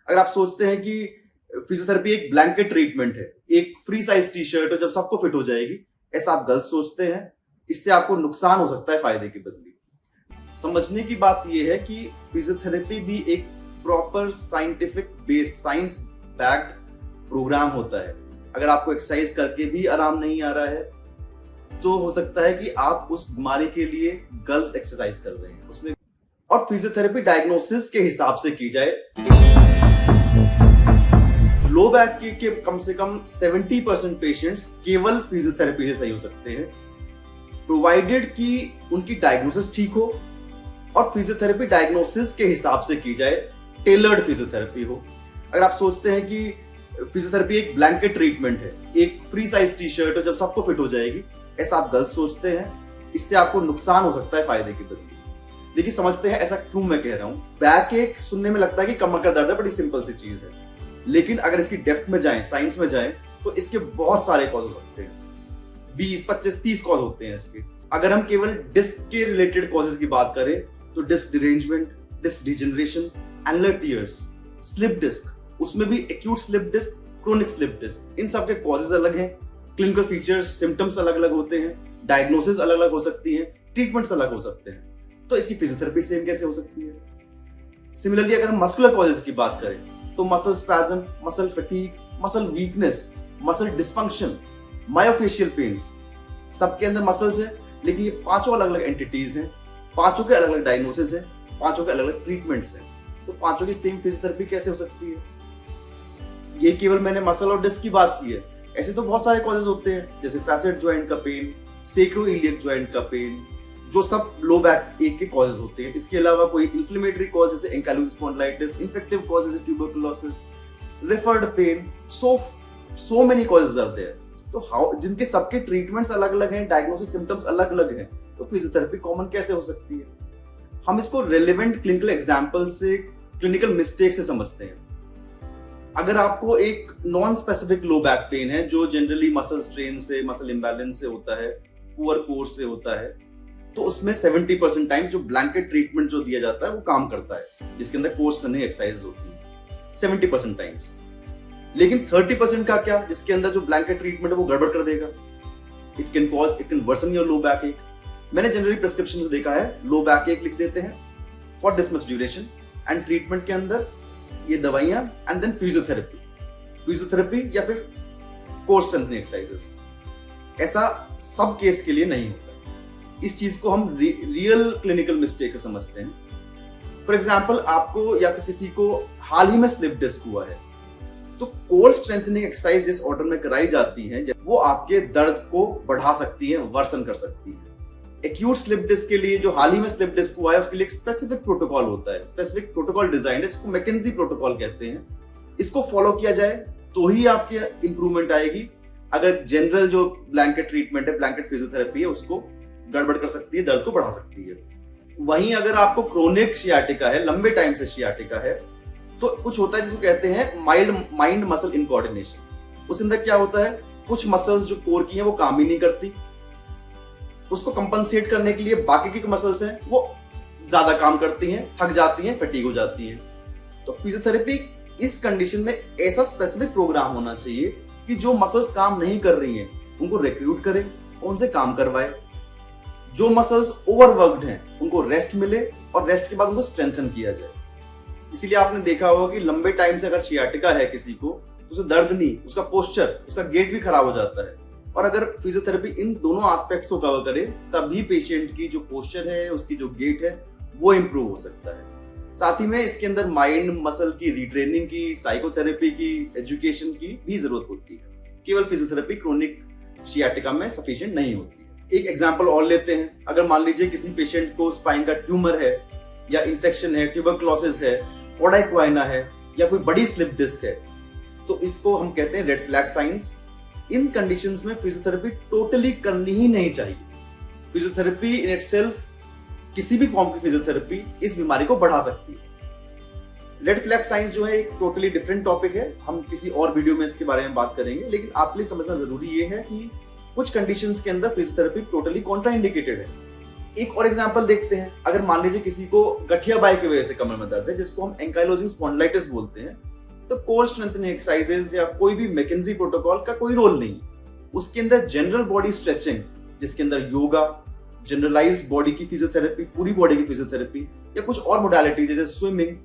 अगर आप सोचते हैं कि फिजियोथेरेपी एक ब्लैंकेट ट्रीटमेंट है, एक फ्री साइज टी शर्ट है जब सबको फिट हो जाएगी, ऐसा आप गलत सोचते हैं। इससे आपको नुकसान हो सकता है फायदे की बदले। समझने की बात यह है कि फिजियोथेरेपी भी एक proper scientific based, science backed programme होता है। अगर आपको एक्सरसाइज करके भी आराम नहीं आ रहा है तो हो सकता है कि आप उस बीमारी के लिए गलत एक्सरसाइज कर रहे हैं उसमें। और फिजियोथेरेपी डायग्नोसिस के हिसाब से की जाए, लो बैक के कम से कम 70% पेशेंट्स केवल फिजियोथेरेपी से सही हो सकते हैं, प्रोवाइडेड कि उनकी डायग्नोसिस ठीक हो और फिजियोथेरेपी डायग्नोसिस के हिसाब से की जाए, टेलर्ड फिजियोथेरेपी हो। अगर आप सोचते हैं कि फिजियोथेरेपी एक ब्लैंकेट ट्रीटमेंट है, एक फ्री साइज टी शर्ट है जब सबको फिट हो जाएगी, ऐसा आप गलत सोचते हैं। इससे आपको नुकसान हो सकता है फायदे की बदले। देखिए, समझते हैं ऐसा क्यों मैं कह रहा हूं। बैक एक सुनने में लगता है कि कमर का दर्द है, बड़ी सिंपल सी चीज है, लेकिन अगर इसकी डेप्थ में जाएं, साइंस में जाएं, तो इसके बहुत सारे कॉज हो सकते हैं। 20, 25, 30 कॉज होते हैं इसके। अगर हम केवल डिस्क के रिलेटेड कॉजेज की बात करें तो disc derangement, disc degeneration, annular tears, slip disc, उसमें भी acute slip disc, chronic slip disc, इन सब के कॉजेज अलग हैं, क्लिनिकल फीचर्स, सिम्टम्स अलग अलग होते हैं, डायग्नोसिस अलग अलग हो सकती है, ट्रीटमेंट्स अलग हो सकते हैं। तो इसकी फिजियोथेरेपी सेम कैसे हो सकती है? सिमिलरली अगर हम मस्कुलर कॉजेज की बात करें तो muscle spasm, muscle fatigue, muscle weakness, muscle dysfunction, myofascial pains, सबके अंदर मसल्स है, लेकिन ये पांचों अलग अलग एंटिटीज हैं, पांचों के अलग अलग डायग्नोसिस है, पांचों के अलग अलग ट्रीटमेंट्स हैं। तो पांचों की सेम फिजियोथेरेपी कैसे हो सकती है? ये केवल मैंने मसल और डिस्क की बात की है, ऐसे तो बहुत सारे कॉजेज होते हैं, जैसे फैसेट ज्वाइंट का पेन, सेक्रोइलियक ज्वाइंट का पेन, जो सब लो बैक एक के कॉजेज होते हैं। इसके अलावा कोई इन्फ्लेमेटरी कॉज जैसे एंकाइलोसिस स्पॉन्डिलाइटिस, इन्फेक्टिव कॉज जैसे tuberculosis, referred pain, so many causes are there. तो जिनके सबके ट्रीटमेंट्स अलग अलग हैं, डायग्नोसिस सिम्टम्स अलग अलग हैं, तो फिजियोथेरेपी कॉमन कैसे हो सकती है? हम इसको रेलेवेंट क्लिनिकल एग्जांपल से, क्लिनिकल मिस्टेक से समझते हैं। अगर आपको एक non specific low back pain है जो जनरली मसल स्ट्रेन से, मसल इंबैलेंस से होता है, पुअर कोर से होता है, तो उसमें 70% टाइम्स जो ब्लैंकेट ट्रीटमेंट जो दिया जाता है वो काम करता है, जिसके अंदर कोर्स करने एक्सरसाइज होती है 70% टाइम्स। लेकिन 30% का क्या, जिसके अंदर जो ब्लैंकेट ट्रीटमेंट है वो गड़बड़ कर देगा। It can worsen your low back ache. मैंने जनरली प्रिस्क्रिप्शन से देखा है, लो बैक एक लिख देते हैं for this much duration, and treatment के अंदर ये दवाइयां एंड देन फिजियोथेरेपी या फिर कोर स्ट्रेंथनिंग एक्सरसाइजेस। ऐसा सब केस के लिए नहीं होता। इस चीज को हम रियल क्लिनिकल मिस्टेक से समझते हैं। फॉर एग्जाम्पल, आपको या फिर किसी को हाल ही में स्लिप डिस्क हुआ है, तो कोर स्ट्रेंथनिंग एक्सरसाइज जिस ऑर्डर में कराई जाती है वो आपके दर्द को बढ़ा सकती है, वर्सन कर सकती है। एक्यूट स्लिप डिस्क के लिए, जो हाल ही में स्लिप डिस्क हुआ है, उसके लिए एक स्पेसिफिक प्रोटोकॉल होता है, स्पेसिफिक प्रोटोकॉल डिजाइन है, इसको मैकेंजी प्रोटोकॉल कहते हैं। इसको फॉलो किया जाए तो ही आपके इंप्रूवमेंट आएगी। अगर जनरल जो ब्लैंकेट ट्रीटमेंट है, ब्लैंकेट फिजियोथेरेपी है, उसको गड़बड़ कर सकती है, दर्द को बढ़ा सकती है। वहीं अगर आपको क्रोनिक शियाटिका है, लंबे टाइम से शियाटिका है, तो कुछ होता है जिसको कहते हैं माइंड मसल इनकोऑर्डिनेशन। उस अंदर क्या होता है, कुछ मसल्स जो कोर की हैं वो काम ही नहीं करती, उसको कंपनसेट करने के लिए बाकी की मसल्स हैं वो ज्यादा काम करती हैं, थक जाती हैं, फटीग हो जाती हैं। तो फिजियोथेरेपी इस कंडीशन में ऐसा स्पेसिफिक प्रोग्राम होना चाहिए कि जो मसल्स काम नहीं कर रही हैं उनको रिक्रूट करे, उनसे काम करवाए। जो मसल्स ओवरवर्कड हैं उनको रेस्ट मिले और रेस्ट के बाद उनको स्ट्रेंथन किया जाए। इसीलिए आपने देखा होगा कि लंबे टाइम से अगर शियाटिका है किसी को, तो उसे दर्द नहीं, उसका पोस्चर, उसका गेट भी खराब हो जाता है। और अगर फिजियोथेरेपी इन दोनों एस्पेक्ट्स को कवर करे, तभी पेशेंट की जो पोस्चर है, उसकी जो गेट है, वो इंप्रूव हो सकता है। साथ ही में इसके अंदर माइंड मसल की रिट्रेनिंग की, साइकोथेरेपी की, एजुकेशन की भी जरूरत होती है। केवल फिजियोथेरेपी क्रोनिक शियाटिका में सफिशिएंट नहीं होती है। एक एग्जांपल और लेते हैं। अगर मान लीजिए किसी पेशेंट को स्पाइन का ट्यूमर है, या इन्फेक्शन है, ट्यूबरकुलोसिस है, कोडा इक्वाइना है, या कोई बड़ी स्लिप डिस्क है, तो इसको हम कहते हैं रेड फ्लैग साइंस। इन कंडीशंस में फिजियोथेरेपी टोटली करनी ही नहीं चाहिए। फिजियोथेरेपी इन इटसेल्फ, किसी भी फॉर्म की फिजियोथेरेपी इस बीमारी को बढ़ा सकती है। रेड फ्लैग साइंस जो है एक टोटली डिफरेंट टॉपिक है, हम किसी और वीडियो में इसके बारे में बात करेंगे। लेकिन आपके लिए समझना जरूरी ये है कि कुछ कंडीशंस के अंदर फिजियोथेरेपी टोटली कॉन्ट्राइंडिकेटेड है। एक और एग्जांपल देखते हैं। अगर मान लीजिए किसी को गठिया बाई की वजह से कमर में दर्द है, जिसको हम एंकाइलोसिस स्पॉन्डिलाइटिस बोलते हैं, तो कोर स्ट्रेंथनिंग एक्सरसाइजेज या कोई भी मैकेंजी प्रोटोकॉल का कोई रोल नहीं। उसके अंदर जनरल बॉडी स्ट्रेचिंग, जिसके अंदर योगा, जनरलाइज्ड बॉडी की फिजियोथेरेपी, पूरी बॉडी की फिजियोथेरेपी या कुछ और मोडालिटी जैसे स्विमिंग,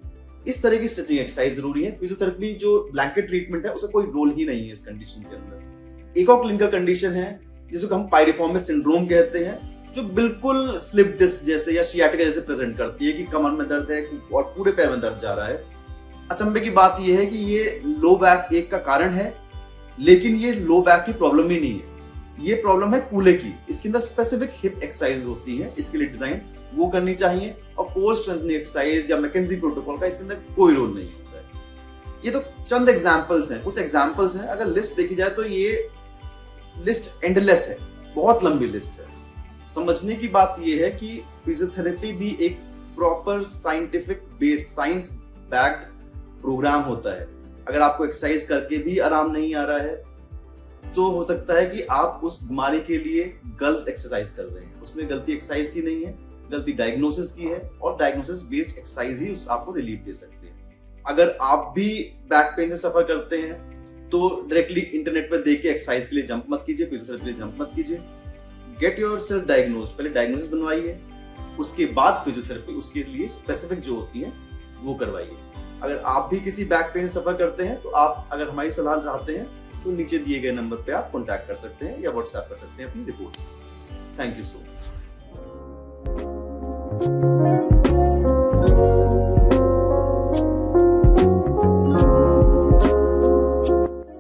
इस तरह की स्ट्रेचिंग एक्सरसाइज जरूरी है। फिजियोथेरेपी जो ब्लैंकेट ट्रीटमेंट है उसका कोई रोल ही नहीं है इस कंडीशन के अंदर। एक और क्लिनिकल कंडीशन है जिसको हम पायरिफॉर्मिस सिंड्रोम कहते हैं, जो बिल्कुल स्लिप डिस्क जैसे या शियाटिका जैसे प्रेजेंट करती है कि कमर में दर्द है और पूरे पैर में दर्द जा रहा है। अचंभे की बात यह है कि ये लो बैक एक का कारण है, लेकिन ये लो बैक की प्रॉब्लम ही नहीं है, ये प्रॉब्लम है कूल्हे की। इसके अंदर स्पेसिफिक हिप एक्सरसाइज होती है, इसके लिए डिजाइन वो करनी चाहिए, और कोर स्ट्रेंथनिंग एक्सरसाइज या मैकेंजी प्रोटोकॉल का इसके अंदर कोई रोल नहीं होता है। ये तो चंद एग्जांपल्स हैं, कुछ एग्जांपल्स हैं। अगर लिस्ट देखी जाए तो ये लिस्ट एंडलेस है, बहुत लंबी लिस्ट है। समझने की बात यह है कि फिजियोथेरेपी भी एक proper scientific based, science backed programme होता है। अगर आपको एक्सरसाइज करके भी आराम नहीं आ रहा है तो हो सकता है कि आप उस बीमारी के लिए गलत एक्सरसाइज कर रहे हैं। उसमें गलती एक्सरसाइज की नहीं है, गलती डायग्नोसिस की है, और डायग्नोसिस बेस्ड एक्सरसाइज ही आपको रिलीफ दे सकते हैं। अगर आप भी बैक पेन से सफर करते हैं तो डायरेक्टली इंटरनेट पर देख के एक्सरसाइज के लिए जंप मत कीजिए, फिजियोथेरेपी के लिए जंप मत कीजिए। गेट योरसेल्फ डायग्नोज्ड, पहले डायग्नोसिस बनवाइए, उसके बाद फिजियोथेरेपी उसके लिए स्पेसिफिक जो होती है वो करवाइए। अगर आप भी किसी बैक पेन से सफर करते हैं तो आप अगर हमारी सलाह चाहते हैं तो नीचे दिए गए नंबर पे आप कांटेक्ट कर सकते हैं या व्हाट्सएप कर सकते हैं अपनी report. Thank you so much.